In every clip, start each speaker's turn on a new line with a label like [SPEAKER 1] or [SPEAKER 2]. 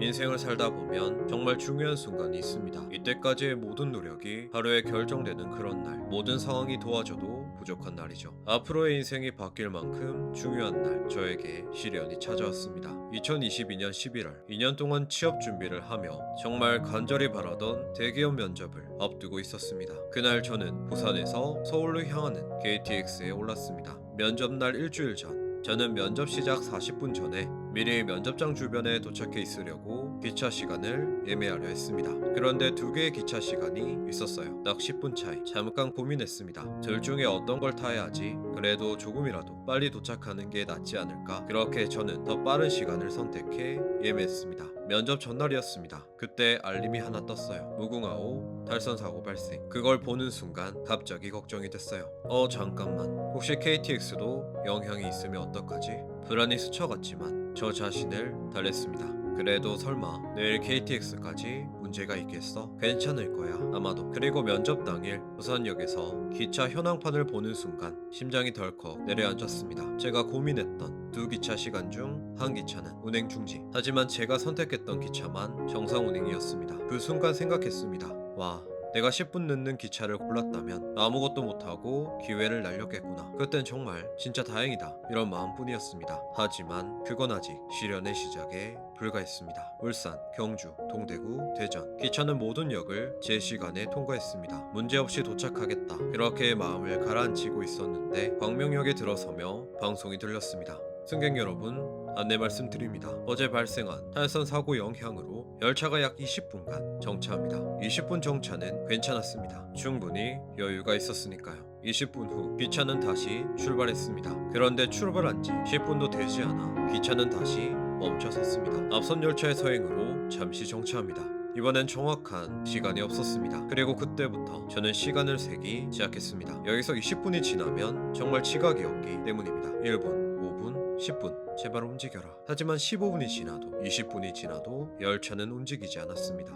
[SPEAKER 1] 인생을 살다 보면 정말 중요한 순간이 있습니다. 이때까지의 모든 노력이 하루에 결정되는 그런 날, 모든 상황이 도와줘도 부족한 날이죠. 앞으로의 인생이 바뀔 만큼 중요한 날, 저에게 시련이 찾아왔습니다. 2022년 11월, 2년 동안 취업 준비를 하며 정말 간절히 바라던 대기업 면접을 앞두고 있었습니다. 그날 저는 부산에서 서울로 향하는 KTX에 올랐습니다. 면접날 일주일 전, 저는 면접 시작 40분 전에 미리 면접장 주변에 도착해 있으려고 기차 시간을 예매하려 했습니다. 그런데 두 개의 기차 시간이 있었어요. 딱 10분 차이. 잠깐 고민했습니다. 둘 중에 어떤 걸 타야 하지? 그래도 조금이라도 빨리 도착하는 게 낫지 않을까? 그렇게 저는 더 빠른 시간을 선택해 예매했습니다. 면접 전날이었습니다. 그때 알림이 하나 떴어요. 무궁화호 탈선 사고 발생. 그걸 보는 순간 갑자기 걱정이 됐어요. 잠깐만. 혹시 KTX도 영향이 있으면 어떡하지? 불안이 스쳐갔지만 저 자신을 달랬습니다. 그래도 설마 내일 KTX까지 문제가 있겠어? 괜찮을 거야 아마도. 그리고 면접 당일 부산역에서 기차 현황판을 보는 순간 심장이 덜컥 내려앉았습니다. 제가 고민했던 두 기차 시간 중 한 기차는 운행 중지. 하지만 제가 선택했던 기차만 정상 운행이었습니다. 그 순간 생각했습니다. 와, 내가 10분 늦는 기차를 골랐다면 아무것도 못하고 기회를 날렸겠구나. 그땐 정말 진짜 다행이다 이런 마음뿐이었습니다. 하지만 그건 아직 시련의 시작에 불과했습니다. 울산, 경주, 동대구, 대전. 기차는 모든 역을 제 시간에 통과했습니다. 문제없이 도착하겠다. 그렇게 마음을 가라앉히고 있었는데 광명역에 들어서며 방송이 들렸습니다. 승객 여러분, 안내 말씀드립니다. 어제 발생한 탈선 사고 영향으로 열차가 약 20분간 정차합니다. 20분 정차는 괜찮았습니다. 충분히 여유가 있었으니까요. 20분 후 기차는 다시 출발했습니다. 그런데 출발한 지 10분도 되지 않아 기차는 다시 멈춰섰습니다. 앞선 열차의 서행으로 잠시 정차합니다. 이번엔 정확한 시간이 없었습니다. 그리고 그때부터 저는 시간을 세기 시작했습니다. 여기서 20분이 지나면 정말 지각이 없기 때문입니다. 1분, 5분, 10분 제발 움직여라. 하지만 15분이 지나도 20분이 지나도 열차는 움직이지 않았습니다.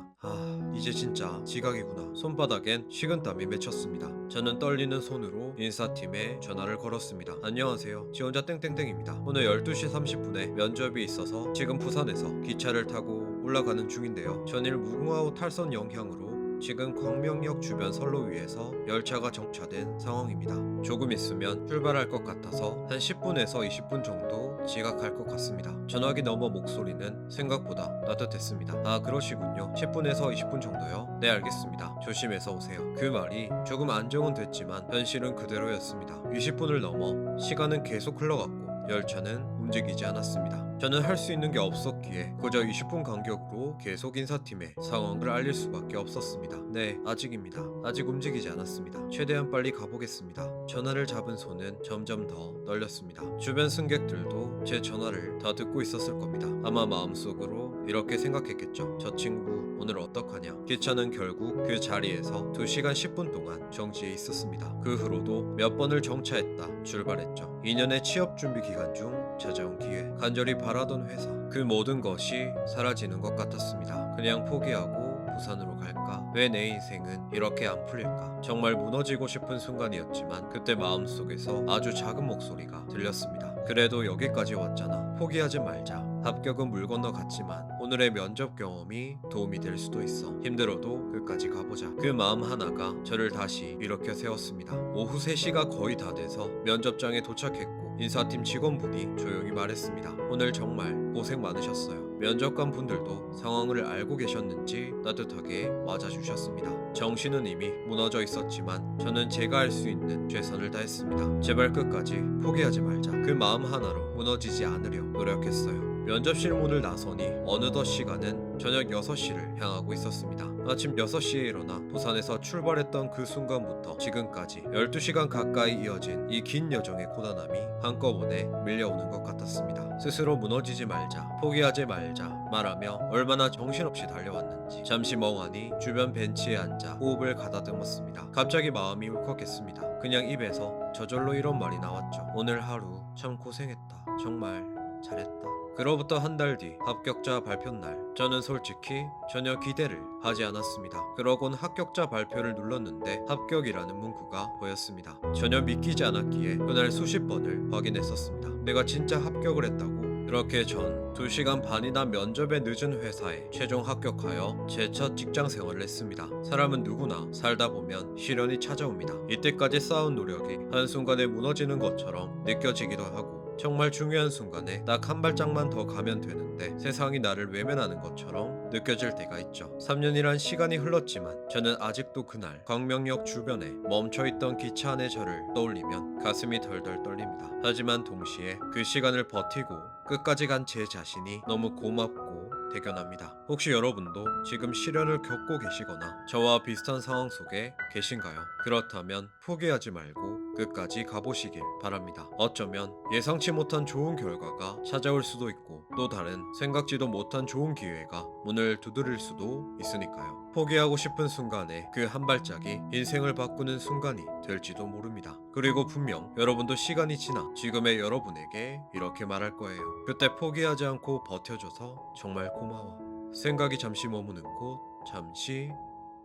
[SPEAKER 1] 이제 진짜 지각이구나. 손바닥엔 식은땀이 맺혔습니다. 저는 떨리는 손으로 인사팀에 전화를 걸었습니다. 안녕하세요. 지 혼자 땡땡땡입니다. 오늘 12시 30분에 면접이 있어서 지금 부산에서 기차를 타고 올라가는 중인데요. 전일 무궁화호 탈선 영향으로 지금 광명역 주변 선로위에서 열차가 정차된 상황입니다. 조금 있으면 출발할 것 같아서 한 10분에서 20분 정도 지각할 것 같습니다. 전화기 너머 목소리는 생각보다 따뜻했습니다. 그러시군요. 10분에서 20분 정도요? 네, 알겠습니다. 조심해서 오세요. 그 말이 조금 안정은 됐지만 현실은 그대로였습니다. 20분을 넘어 시간은 계속 흘러갔고 열차는 움직이지 않았습니다. 저는 할 수 있는 게 없었기에 그저 20분 간격으로 계속 인사팀에 상황을 알릴 수밖에 없었습니다. 네, 아직입니다. 아직 움직이지 않았습니다. 최대한 빨리 가보겠습니다. 전화를 잡은 손은 점점 더 떨렸습니다. 주변 승객들도 제 전화를 다 듣고 있었을 겁니다. 아마 마음속으로 이렇게 생각했겠죠. 저 친구 오늘 어떡하냐. 기차는 결국 그 자리에서 2시간 10분 동안 정지해 있었습니다. 그 후로도 몇 번을 정차했다 출발했죠. 2년의 취업 준비 기간 중 찾아온 기회, 간절히 바라던 회사, 그 모든 것이 사라지는 것 같았습니다. 그냥 포기하고 부산으로 갈까? 왜 내 인생은 이렇게 안 풀릴까? 정말 무너지고 싶은 순간이었지만 그때 마음속에서 아주 작은 목소리가 들렸습니다. 그래도 여기까지 왔잖아. 포기하지 말자. 합격은 물 건너 갔지만 오늘의 면접 경험이 도움이 될 수도 있어. 힘들어도 끝까지 가보자. 그 마음 하나가 저를 다시 일으켜 세웠습니다. 오후 3시가 거의 다 돼서 면접장에 도착했고 인사팀 직원분이 조용히 말했습니다. 오늘 정말 고생 많으셨어요. 면접관 분들도 상황을 알고 계셨는지 따뜻하게 맞아주셨습니다. 정신은 이미 무너져 있었지만 저는 제가 할 수 있는 최선을 다했습니다. 제발 끝까지 포기하지 말자. 그 마음 하나로 무너지지 않으려 노력했어요. 면접실 문을 나서니 어느덧 시간은 저녁 6시를 향하고 있었습니다. 아침 6시에 일어나 부산에서 출발했던 그 순간부터 지금까지 12시간 가까이 이어진 이 긴 여정의 고단함이 한꺼번에 밀려오는 것 같았습니다. 스스로 무너지지 말자, 포기하지 말자 말하며 얼마나 정신없이 달려왔는지 잠시 멍하니 주변 벤치에 앉아 호흡을 가다듬었습니다. 갑자기 마음이 울컥했습니다. 그냥 입에서 저절로 이런 말이 나왔죠. 오늘 하루 참 고생했다. 정말 잘했다. 그로부터 한 달 뒤 합격자 발표 날, 저는 솔직히 전혀 기대를 하지 않았습니다. 그러곤 합격자 발표를 눌렀는데 합격이라는 문구가 보였습니다. 전혀 믿기지 않았기에 그날 수십 번을 확인했었습니다. 내가 진짜 합격을 했다고 그렇게 전 2시간 반이나 면접에 늦은 회사에 최종 합격하여 제 첫 직장 생활을 했습니다. 사람은 누구나 살다 보면 시련이 찾아옵니다. 이때까지 쌓은 노력이 한순간에 무너지는 것처럼 느껴지기도 하고, 정말 중요한 순간에 딱 한 발짝만 더 가면 되는데 세상이 나를 외면하는 것처럼 느껴질 때가 있죠. 3년이란 시간이 흘렀지만 저는 아직도 그날 광명역 주변에 멈춰있던 기차 안의 저를 떠올리면 가슴이 덜덜 떨립니다. 하지만 동시에 그 시간을 버티고 끝까지 간 제 자신이 너무 고맙고 대견합니다. 혹시 여러분도 지금 시련을 겪고 계시거나 저와 비슷한 상황 속에 계신가요? 그렇다면 포기하지 말고 끝까지 가보시길 바랍니다. 어쩌면 예상치 못한 좋은 결과가 찾아올 수도 있고, 또 다른 생각지도 못한 좋은 기회가 문을 두드릴 수도 있으니까요. 포기하고 싶은 순간에 그 한 발짝이 인생을 바꾸는 순간이 될지도 모릅니다. 그리고 분명 여러분도 시간이 지나 지금의 여러분에게 이렇게 말할 거예요. 그때 포기하지 않고 버텨줘서 정말 고마워. 생각이 잠시 머무는 곳, 잠시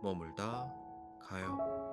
[SPEAKER 1] 머물다 가요.